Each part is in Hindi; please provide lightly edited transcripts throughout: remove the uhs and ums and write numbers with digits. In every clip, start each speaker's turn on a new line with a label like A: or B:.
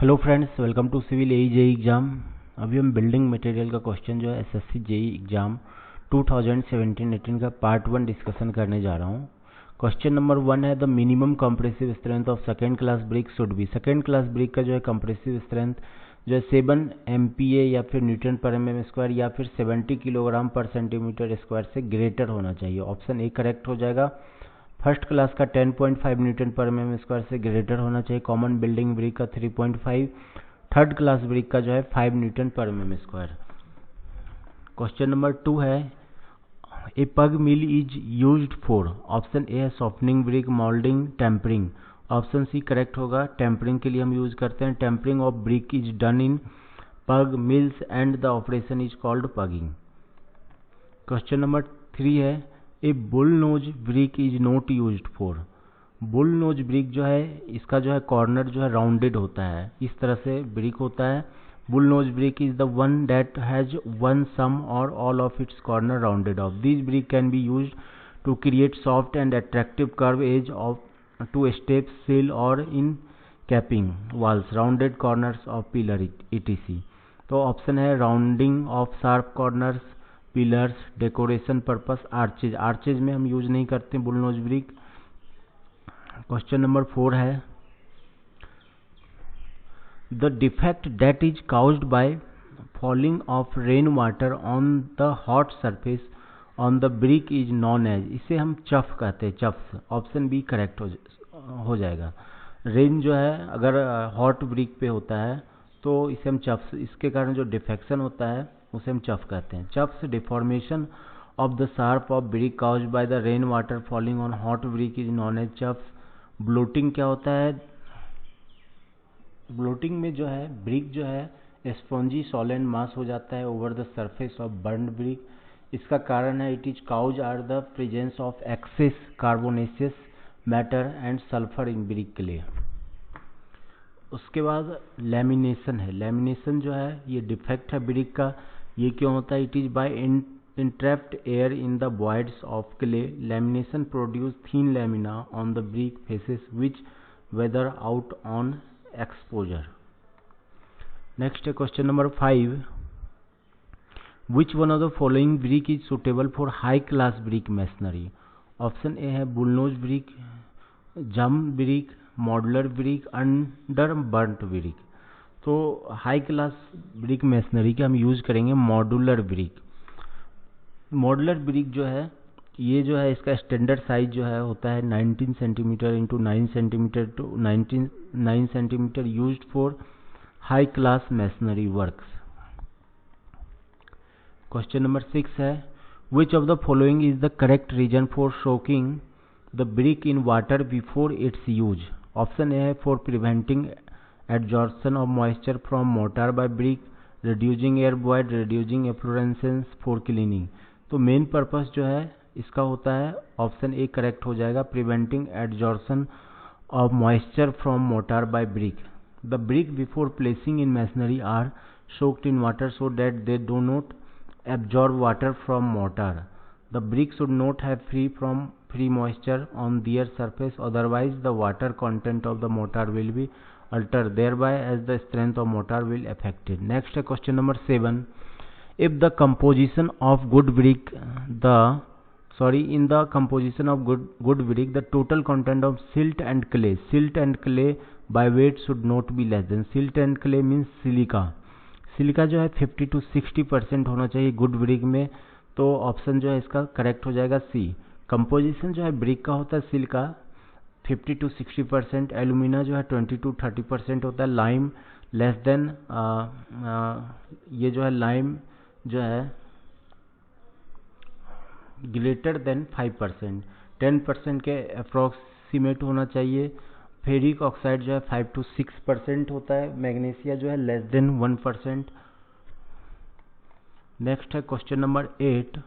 A: Hello friends, welcome to civil AE JE exam. अभी हम बिल्डिंग मटेरियल का क्वेश्चन जो है एसएससी जेई एग्ज़ाम 2017-18 का पार्ट 1 डिस्कशन करने जा रहा हूँ। क्वेश्चन नंबर 1 है the minimum compressive strength of second class brick should be. Second class brick का जो है कंप्रेसिव स्ट्रेंथ जो है 7 MPa या फिर न्यूटन पर एम स्क्वायर या फिर 70 किलोग्राम पर सेंटीमीटर स्क्वायर से ग्रेटर होना चाहिए। ऑप्शन ए करेक्ट हो जाएगा। फर्स्ट क्लास का 10.5 न्यूटन पर एम स्क्वायर से ग्रेटर होना चाहिए। कॉमन बिल्डिंग ब्रिक का 3.5। थर्ड क्लास ब्रिक का जो है 5 न्यूटन पर एम स्क्वायर। क्वेश्चन नंबर 2 है a pug mill is used for. Option A है softening brick, moulding, tempering. Option C correct होगा। टेम्परिंग के लिए हम यूज करते हैं। Tempering of brick is done in pug mills and the operation is called pugging. Question number 3 है a bull nose brick is not used for. Bull nose brick जो है इसका जो है कॉर्नर जो है राउंडेड होता है, इस तरह से ब्रिक होता है। Bull nose brick is the one that has one some or all of its corner rounded off. This brick can be used to create soft and attractive curve edge of to step sill or in capping walls rounded corners of pillar etc। तो ऑप्शन है rounding off sharp corners, pillars, decoration purpose, arches. Arches में हम यूज नहीं करते bull nose brick. Question number 4 है the defect that is caused by falling of rain water on the hot surface on the brick is known as. इसे हम चफ कहते हैं, चफ्स। ऑप्शन बी करेक्ट हो जाएगा। रेन जो है अगर हॉट ब्रिक पे होता है तो इसे हम चफ्स, इसके कारण जो डिफेक्शन होता है उसे हम चफ कहते हैं। Chuffs deformation of the sharp of brick caused by the rain water falling on hot brick is known as chuffs. Bloating क्या होता है? ब्लोटिंग में जो है ब्रिक जो है स्पॉन्जी सॉलिड मास हो जाता है over the surface of burnt brick. इसका कारण है it is cause are the presence of excess carbonaceous matter and sulphur in brick के लिए। उसके बाद लैमिनेशन है। लैमिनेशन जो है ये डिफेक्ट है ब्रिक का। ये क्यों होता है? It is by entrapped air in the voids of clay. Lamination produce thin lamina on the brick faces which weather out on exposure. Next question number 5. Which one of the following brick is suitable for high class brick masonry? Option A है bullnose brick, jump brick, modular brick, under burnt brick। तो हाई क्लास ब्रिक मेसनरी के हम यूज करेंगे मॉड्यूलर ब्रिक। मॉड्यूलर ब्रिक जो है ये जो है इसका स्टैंडर्ड साइज जो है होता है 19 centimetre into 9 centimetre to 9 centimetre used for high class masonry works. Question number 6 है which of the following is the correct reason for soaking the brick in water before its use. Option A है for preventing absorption of moisture from mortar by brick, reducing air void, reducing efflorescence, for cleaning. तो मेन पर्पस जो है इसका होता है ऑप्शन ए करेक्ट हो जाएगा, preventing absorption of moisture from mortar by brick. The brick before placing in masonry are soaked in water so that they do not absorb water from mortar. The brick should not have free moisture on their surface, otherwise the water content of the mortar will be altered, thereby as the strength of mortar will affected. Next question number 7. If the composition of good brick in the composition of good brick the total content of silt and clay by weight should not be less than, silt and clay means silica जो है 50 to 60% होना चाहिए गुड ब्रिक में। तो ऑप्शन जो है इसका करेक्ट हो जाएगा सी। कंपोजिशन जो है ब्रिक का होता है सिलिका 50 to 60%, एल्यूमिना जो है 20 to 30% होता है, लाइम लेस देन ये जो है लाइम जो है ग्रेटर देन 5%, 10% के अप्रोक्सीमेट होना चाहिए। फेरिक ऑक्साइड जो है 5 to 6% होता है, मैग्नीशिया जो है लेस देन 1%। नेक्स्ट है question number 8।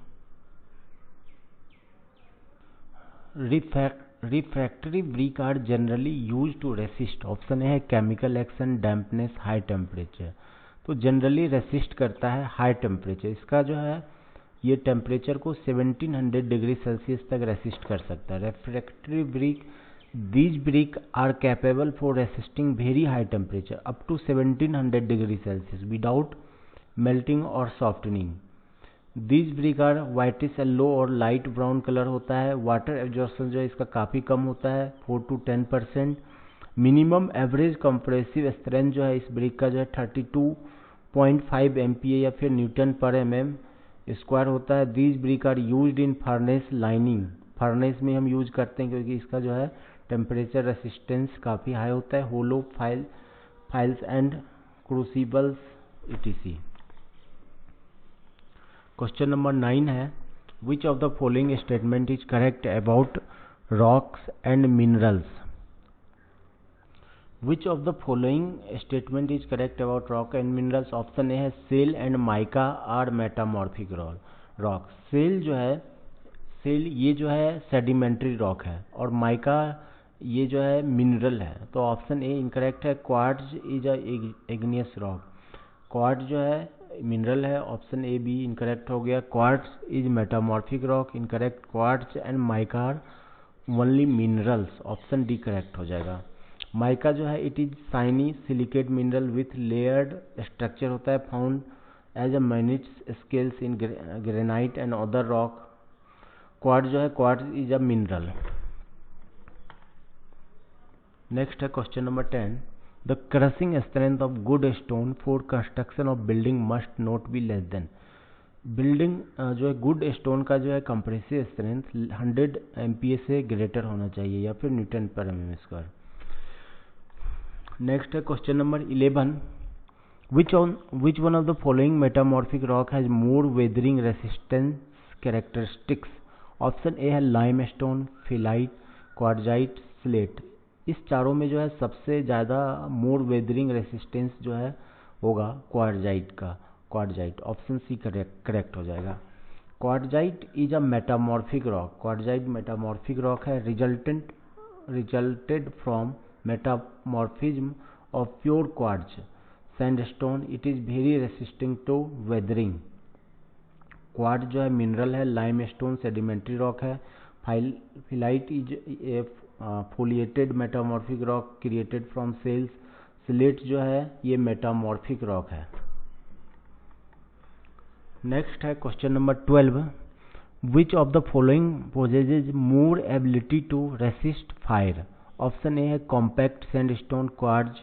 A: Refractory brick are generally use to resist. Option है chemical action, dampness, high temperature. तो जनरली रेसिस्ट करता है हाई टेम्परेचर। इसका जो है ये टेम्परेचर को 1700 डिग्री सेल्सियस तक रेसिस्ट कर सकता है। Refractory brick These brick are capable for resisting very high temperature up to 1700 degree Celsius without melting or softening. These brick are whitish yellow और लाइट ब्राउन कलर होता है. वाटर एब्जॉर्प्शन जो है इसका काफ़ी कम होता है, 4 to 10%. Minimum average compressive strength जो है इस ब्रिक का जो है 32.5 MPa या फिर न्यूटन पर mm स्क्वायर होता है. These brick are used in furnace lining. Furnace में हम यूज करते हैं क्योंकि इसका जो है टेम्परेचर रेसिस्टेंस काफ़ी हाई होता है. Hollow files and crucibles etc. Question number 9 है, which of the following statement is correct about rocks and minerals. Which of the following statement is correct about rock and minerals? Option A है shale and mica are metamorphic rock. Shale जो है, सेल ये जो है सेडिमेंट्री रॉक है और माइका ये जो है मिनरल है. तो ऑप्शन ए इनकरेक्ट है. Quartz is igneous rock. Quartz जो है मिनरल है. ऑप्शन ए बी इनकरेक्ट हो गया. Quartz is metamorphic rock incorrect. Quartz and mica are only minerals. Option D correct हो जाएगा. माइका जो है it is shiny silicate mineral with layered structure होता है, found as a magnet scales in granite and other rock. Quartz जो है quartz is a mineral. Next है question number 10. The crushing strength of good stone for construction of building must not be less then. Building जो है गुड स्टोन का जो है कंप्रेसिव स्ट्रेंथ 100 MPa से ग्रेटर होना चाहिए या फिर न्यूटन पर mm स्क्वायर. नेक्स्ट है question number 11. Which one of the following metamorphic rock has more weathering resistance characteristics. Option A है लाइम स्टोन, फिलाइट, क्वार्जाइट, स्लेट. इस चारों में जो है सबसे ज़्यादा मोर वेदरिंग रेसिस्टेंस जो है होगा क्वार्जाइट का. क्वार्जाइट ऑप्शन सी करेक्ट हो जाएगा. Quartzite is a metamorphic rock. Quartzite metamorphic rock है resulted from metamorphism of pure quartz sandstone. It is very resisting to weathering. Quartz जो है मिनरल है. लाइमस्टोन सेडिमेंट्री रॉक है. Phyllite is a foliated metamorphic rock created from shales. Slate जो है ये मेटामॉर्फिक रॉक है. नेक्स्ट है question number 12. Which of the following possesses more ability to resist fire. Option A है compact sandstone, quartz,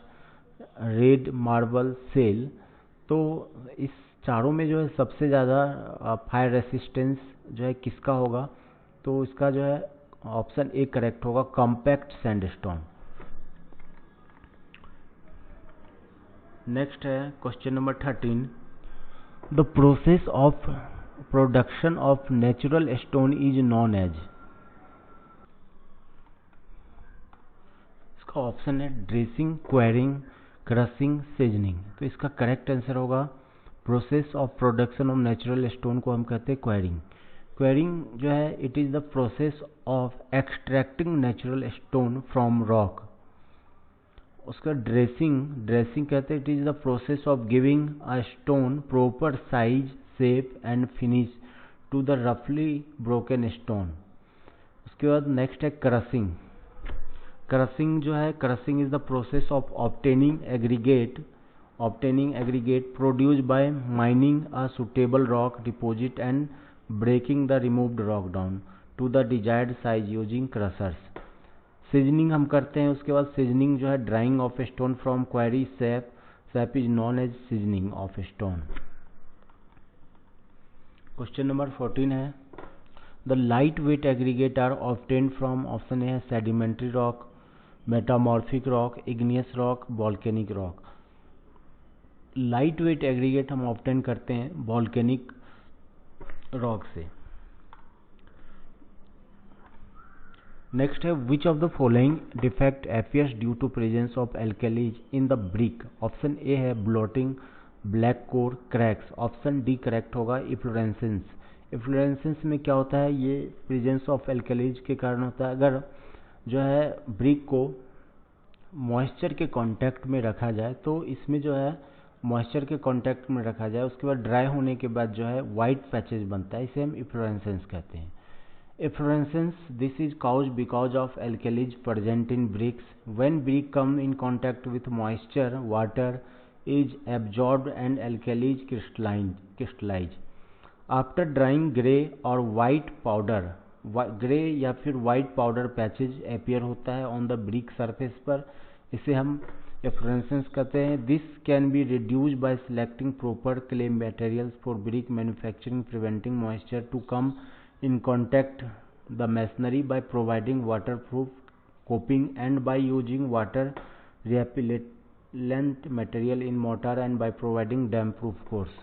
A: red marble, shale. तो इस चारों में जो है सबसे ज़्यादा फायर रेसिस्टेंस जो है किसका होगा, तो इसका जो है ऑप्शन ए करेक्ट होगा, कॉम्पैक्ट सैंडस्टोन. नेक्स्ट है question number 13. The process of production of natural stone is known as. Option है ड्रेसिंग, क्वेरिंग, क्रशिंग, सीजनिंग. तो इसका करेक्ट आंसर होगा process of production of natural stone को हम कहते हैं क्वेरिंग. क्वेरिंग जो है it is the process of extracting natural stone from rock. उसका ड्रेसिंग कहते हैं it is the process of giving a stone proper size, shape and finish to the रफली ब्रोकन स्टोन. उसके बाद नेक्स्ट है क्रशिंग. क्रशिंग जो है crushing is the process of obtaining aggregate produced by mining a suitable rock deposit and breaking the removed rock down to the desired size using crushers. Seasoning हम करते हैं. उसके बाद सीजनिंग जो है drying of stone from quarry sap is known as seasoning of stone. Question number 14 है. The light weight aggregate are obtained from. Option A है sedimentary rock, metamorphic rock, igneous rock, volcanic rock. Light weight aggregate हम ऑब्टेन करते हैं वॉल्केनिक रॉक से. नेक्स्ट है which of the following defect appears due to presence of alkalies in the brick. Option A है bloating, black core, cracks. Option D correct होगा इफ्लोरेसेंस. इफ्लोरेसेंस में क्या होता है, ये प्रेजेंस ऑफ एल्कलीज के कारण होता है. अगर जो है ब्रिक को मॉइस्चर के कांटेक्ट में रखा जाए तो इसमें जो है मॉइस्चर के कांटेक्ट में रखा जाए, उसके बाद ड्राई होने के बाद जो है वाइट पैचेज बनता है, इसे हम इफ्लोरेसेंस कहते हैं. Efflorescence, this is caused because of alkalis present in bricks. When brick come in contact with moisture, water is absorbed and alkalis crystallize. After drying, grey और white powder, ग्रे या फिर वाइट पाउडर पैचेज अपीयर होता है ऑन द ब्रिक सरफेस पर, इसे हम एफ्लोरेसेंस कहते हैं. This can be reduced by selecting proper clay materials for brick manufacturing, preventing moisture to come in contact the masonry by providing waterproof coping and by using water repellent material in mortar and by providing damp proof course.